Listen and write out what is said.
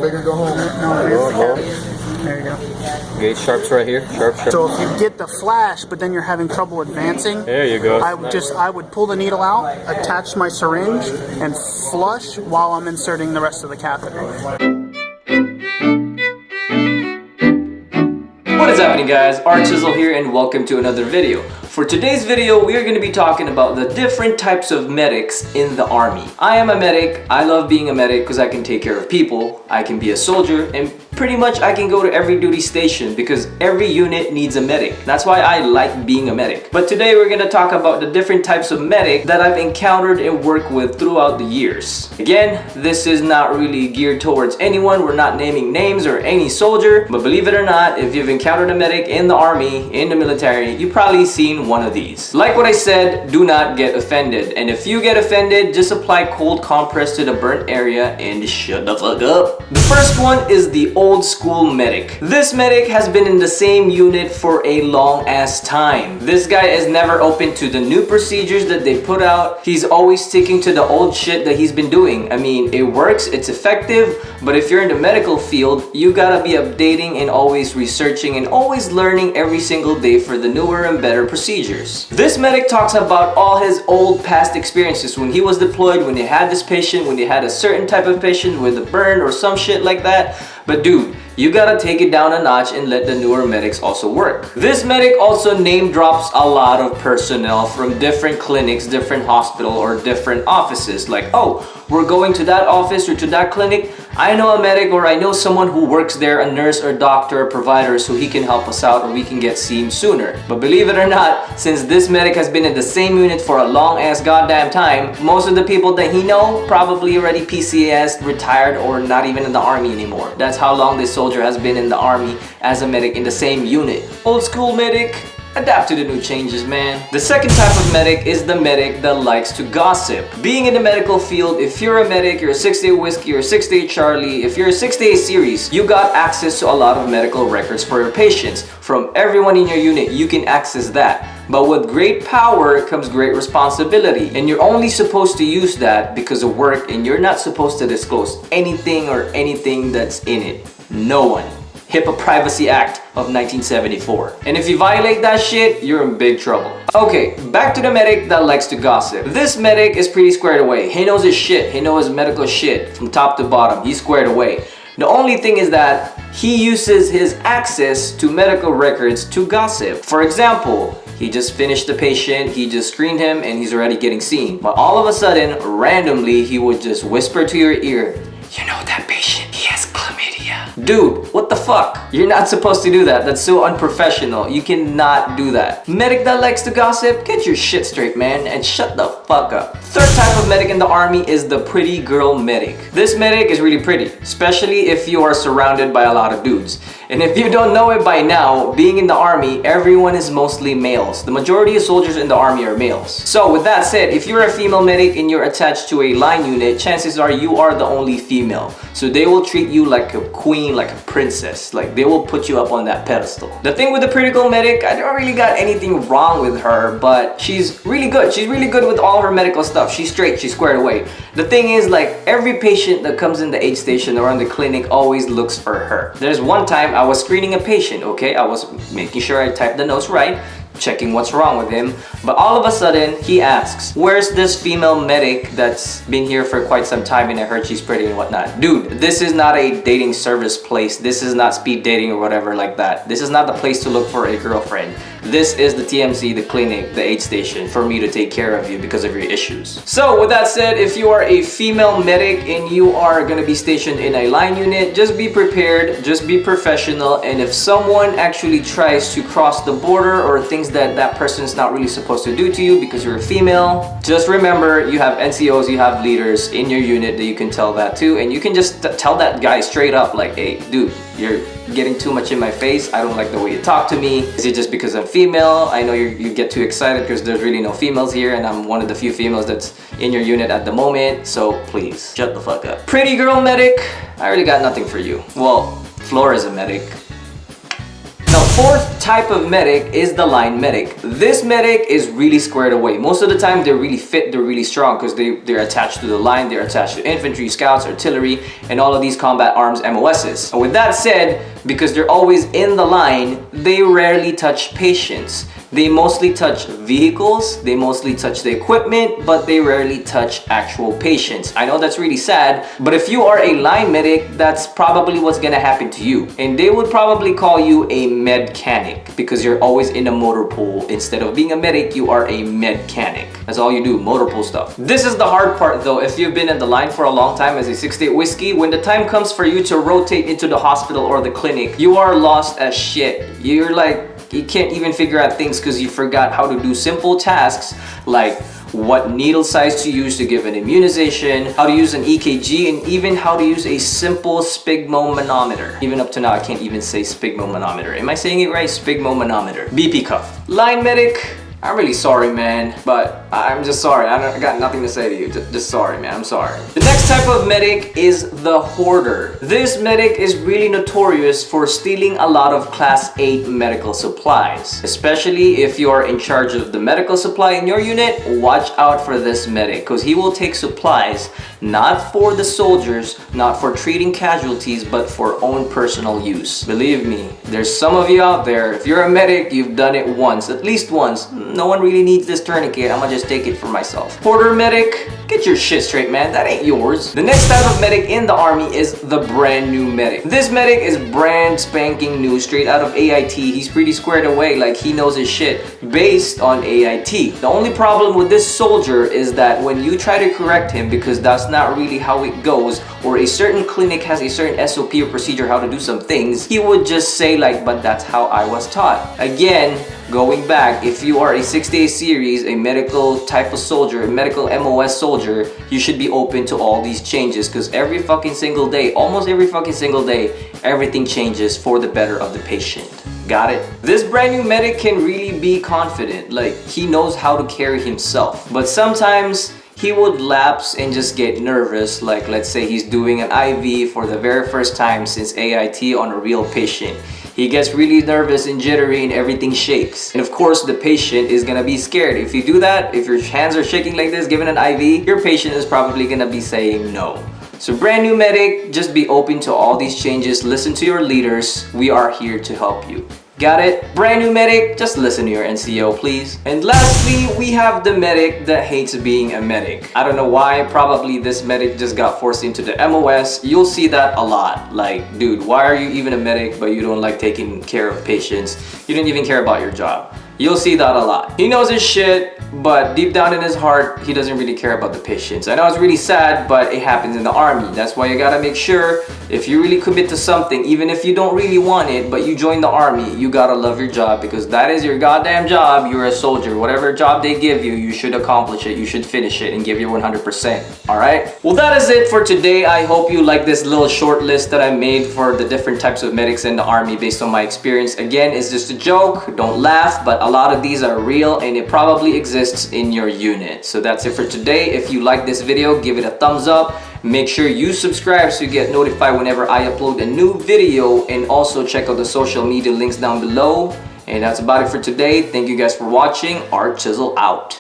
big or go home. No, it is the cap. There you go. Okay, sharps right here. Sharp. So if you get the flash, but then you're having trouble advancing, There you go. I would pull the needle out, attach my syringe, and flush while I'm inserting the rest of the catheter. What is happening, guys? Archiezzle here, and welcome to another video. For today's video, we are going to be talking about the different types of medics in the Army. I am a medic. I love being a medic because I can take care of people. I can be a soldier, and pretty much I can go to every duty station because every unit needs a medic. That's why I like being a medic. But today we're going to talk about the different types of medic that I've encountered and worked with throughout the years. Again, this is not really geared towards anyone. We're not naming names or any soldier, but believe it or not, if you've encountered a medic in the Army, in the military, you've probably seen one of these. Like what I said, do not get offended. And if you get offended, just apply cold compress to the burnt area and shut the fuck up. The first one is the old school medic. This medic has been in the same unit for a long ass time. This guy is never open to the new procedures that they put out. He's always sticking to the old shit that he's been doing. I mean, it works, it's effective, but if you're in the medical field, you gotta be updating and always researching and always learning every single day for the newer and better procedures. This medic talks about all his old past experiences when he was deployed, when he had this patient, when he had a certain type of patient with a burn or some shit like that. But dude, you gotta take it down a notch and let the newer medics also work. This medic also name drops a lot of personnel from different clinics, different hospital, or different offices. Like, oh, we're going to that office or to that clinic. I know a medic, or I know someone who works there, a nurse or doctor or provider, so he can help us out or we can get seen sooner. But believe it or not, since this medic has been in the same unit for a long ass goddamn time, most of the people that he know probably already PCS, retired, or not even in the Army anymore. That's how long this soldier has been in the Army as a medic in the same unit. Old school medic, adapt to the new changes, man. The second type of medic is the medic that likes to gossip. Being in the medical field, if you're a medic, you're a 6-day whiskey or 6-day Charlie, if you're a 6-day series, you got access to a lot of medical records for your patients. From everyone in your unit, you can access that. But with great power comes great responsibility, and you're only supposed to use that because of work, and you're not supposed to disclose anything or anything that's in it. No one. HIPAA Privacy Act of 1974. And if you violate that shit, you're in big trouble. Okay, back to the medic that likes to gossip. This medic is pretty squared away. He knows his shit. He knows his medical shit from top to bottom. He's squared away. The only thing is that he uses his access to medical records to gossip. For example, he just finished the patient, he just screened him, and he's already getting seen. But all of a sudden, randomly, he would just whisper to your ear, "You know that patient, he has chlamydia." Dude, what the fuck? You're not supposed to do that. That's so unprofessional. You cannot do that. Medic that likes to gossip, get your shit straight, man, and shut the fuck up. Third type of medic in the Army is the pretty girl medic. This medic is really pretty, especially if you are surrounded by a lot of dudes. And if you don't know it by now, being in the Army, everyone is mostly males. The majority of soldiers in the Army are males. So with that said, if you're a female medic and you're attached to a line unit, chances are you are the only female. So they will treat you like a queen, like a princess. Like, they will put you up on that pedestal. The thing with the pretty girl medic, I don't really got anything wrong with her, but she's really good. She's really good with all her medical stuff. She's straight, she's squared away. The thing is, like, every patient that comes in the aid station or in the clinic always looks for her. There's one time I was screening a patient, okay? I was making sure I typed the notes right, checking what's wrong with him, but all of a sudden he asks, "Where's this female medic that's been here for quite some time and I heard she's pretty and whatnot?" Dude, this is not a dating service place. This is not speed dating or whatever like that. This is not the place to look for a girlfriend. This is the TMC, the clinic, the aid station, for me to take care of you because of your issues. So with that said, if you are a female medic and you are gonna be stationed in a line unit, just be prepared, just be professional, and if someone actually tries to cross the border or things that that person is not really supposed to do to you because you're a female, just remember you have NCOs, you have leaders in your unit that you can tell that to, and you can just tell that guy straight up, like, "Hey, dude, you're getting too much in my face. I don't like the way you talk to me. Is it just because I'm female? I know you get too excited because there's really no females here and I'm one of the few females that's in your unit at the moment, so please shut the fuck up." Pretty girl medic, I really got nothing for you. Well, Floor is a medic. No, fourth type of medic is the line medic. This medic is really squared away. Most of the time they're really fit, they're really strong because they're attached to the line, they're attached to infantry, scouts, artillery, and all of these combat arms MOSs. And with that said, because they're always in the line, they rarely touch patients. They mostly touch vehicles, they mostly touch the equipment, but they rarely touch actual patients. I know that's really sad, but if you are a line medic, that's probably what's gonna happen to you. And they would probably call you a medcanic because you're always in a motor pool. Instead of being a medic, you are a medcanic. That's all you do, motor pool stuff. This is the hard part though. If you've been in the line for a long time as a 6-8 whiskey, when the time comes for you to rotate into the hospital or the clinic, you are lost as shit. You're like, you can't even figure out things because you forgot how to do simple tasks like what needle size to use to give an immunization, how to use an EKG, and even how to use a simple sphygmomanometer. Even up to now, I can't even say sphygmomanometer. Am I saying it right? Sphygmomanometer. BP cuff. Line medic. I'm really sorry, man, but I'm just sorry. I got nothing to say to you. Just sorry, man. I'm sorry. The next type of medic is the hoarder. This medic is really notorious for stealing a lot of Class 8 medical supplies. Especially if you're in charge of the medical supply in your unit, watch out for this medic because he will take supplies not for the soldiers, not for treating casualties, but for own personal use. Believe me, there's some of you out there, if you're a medic, you've done it once, at least once. No one really needs this tourniquet, I'm gonna just take it for myself. Hoarder medic, get your shit straight, man, that ain't yours. The next type of medic in the army is the brand new medic. This medic is brand spanking new, straight out of AIT. He's pretty squared away, like he knows his shit, based on AIT. The only problem with this soldier is that when you try to correct him, because that's not really how it goes, or a certain clinic has a certain SOP or procedure how to do some things, he would just say like, but that's how I was taught. Again, going back, if you are a 6-day series, a medical type of soldier, a medical MOS soldier, you should be open to all these changes because every fucking single day, almost every fucking single day, everything changes for the better of the patient. Got it? This brand new medic can really be confident, like he knows how to carry himself, but sometimes he would lapse and just get nervous, like let's say he's doing an IV for the very first time since AIT on a real patient. He gets really nervous and jittery and everything shakes. And of course, the patient is gonna be scared. If you do that, if your hands are shaking like this, giving an IV, your patient is probably gonna be saying no. So brand new medic, just be open to all these changes. Listen to your leaders. We are here to help you. Got it? Brand new medic, just listen to your NCO, please. And lastly, we have the medic that hates being a medic. I don't know why, probably this medic just got forced into the MOS. You'll see that a lot. Like, dude, why are you even a medic but you don't like taking care of patients? You don't even care about your job. You'll see that a lot. He knows his shit, but deep down in his heart, he doesn't really care about the patients. I know it's really sad, but it happens in the army. That's why you gotta make sure if you really commit to something, even if you don't really want it, but you join the army, you gotta love your job because that is your goddamn job. You're a soldier. Whatever job they give you, you should accomplish it. You should finish it and give your 100%. All right? Well, that is it for today. I hope you like this little short list that I made for the different types of medics in the army based on my experience. Again, it's just a joke. Don't laugh, but a lot of these are real and it probably exists in your unit. So that's it for today. If you like this video, give it a thumbs up. Make sure you subscribe so you get notified whenever I upload a new video, and also check out the social media links down below. And that's about it for today. Thank you guys for watching. Archiezzle out.